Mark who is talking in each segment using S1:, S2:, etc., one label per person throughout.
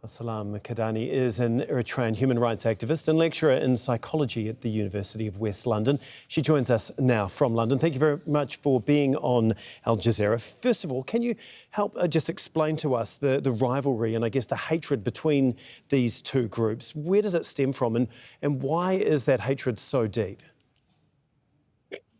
S1: Salam Kadani is an Eritrean human rights activist and lecturer in psychology at the University of West London. She joins us now from London. Thank you very much for being on Al Jazeera. First of all, can you help just explain to us the rivalry and I guess the hatred between these two groups? Where does it stem from and why is that hatred so deep?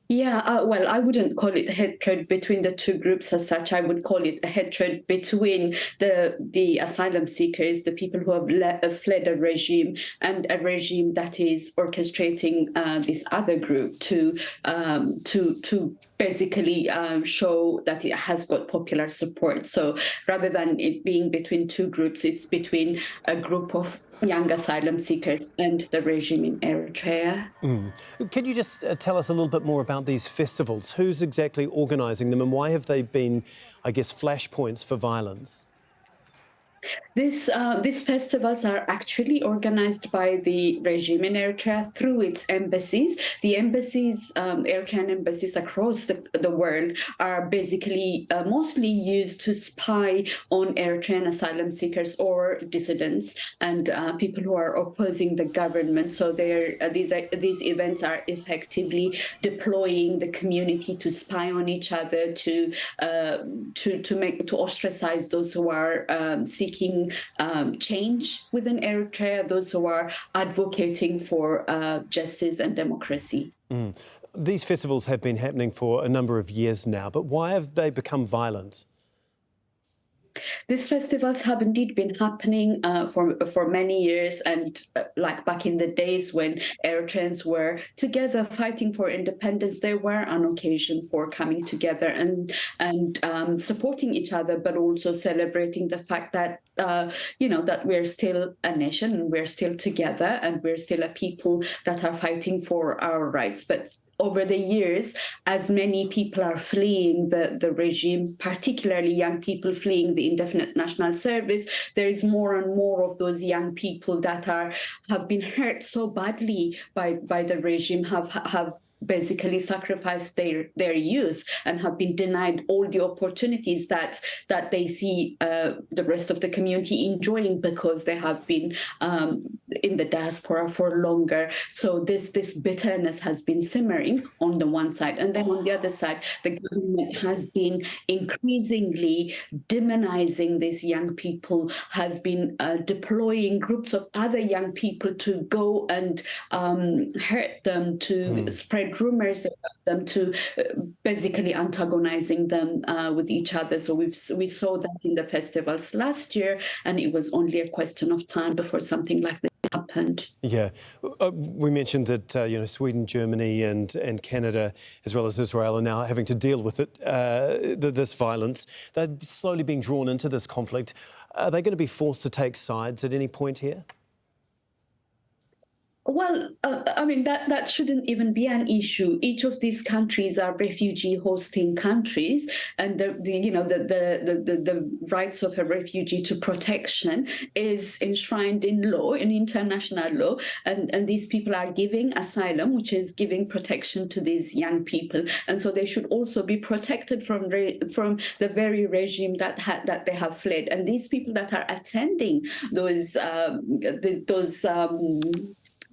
S2: Yeah, well, I wouldn't call it hatred between the two groups as such. I would call it a hatred between the asylum seekers, the people who have fled a regime, and a regime that is orchestrating this other group to basically show that it has got popular support. So rather than it being between two groups, it's between a group of young asylum seekers and the regime in Eritrea.
S1: Can you just tell us a little bit more about these festivals? Who's exactly organising them and why have they been, I guess, flashpoints for violence?
S2: These festivals are actually organized by the regime in Eritrea through its embassies. The embassies, Eritrean embassies across the world, are basically mostly used to spy on Eritrean asylum seekers or dissidents and people who are opposing the government. So these events are effectively deploying the community to spy on each other, to ostracize those who are seeking change within Eritrea, those who are advocating for justice and democracy.
S1: These festivals have been happening for a number of years now, but why have they become violent?
S2: These festivals have indeed been happening for many years, and like back in the days when Eritreans were together fighting for independence, they were an occasion for coming together and supporting each other, but also celebrating the fact that that we're still a nation and we're still together and we're still a people that are fighting for our rights. But over the years, as many people are fleeing the regime, particularly young people fleeing the indefinite national service, there is more and more of those young people that have been hurt so badly by the regime, have basically sacrificed their youth and have been denied all the opportunities that they see the rest of the community enjoying because they have been in the diaspora for longer. So this bitterness has been simmering on the one side. And then on the other side, the government has been increasingly demonizing these young people, has been deploying groups of other young people to go and hurt them, to spread rumors about them, to basically antagonizing them with each other. So we saw that in the festivals last year, and it was only a question of time before something like this happened.
S1: Yeah, we mentioned that Sweden, Germany, and Canada, as well as Israel, are now having to deal with it. This violence, they're slowly being drawn into this conflict. Are they going to be forced to take sides at any point here?
S2: Well, I mean, that shouldn't even be an issue. Each of these countries are refugee hosting countries, and the rights of a refugee to protection is enshrined in law, in international law, and these people are giving asylum, which is giving protection to these young people, and so they should also be protected from the very regime that they have fled. And these people that are attending those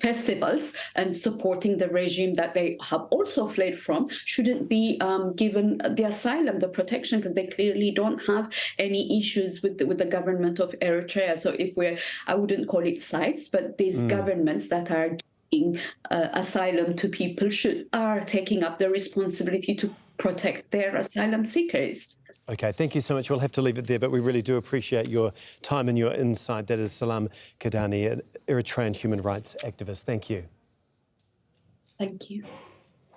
S2: festivals and supporting the regime that they have also fled from shouldn't be given the asylum, the protection, because they clearly don't have any issues with the government of Eritrea. So I wouldn't call it sides, but these governments that are giving asylum to people are taking up the responsibility to protect their asylum seekers.
S1: OK, thank you so much. We'll have to leave it there, but we really do appreciate your time and your insight. That is Salam Kadani, an Eritrean human rights activist. Thank you.
S2: Thank you.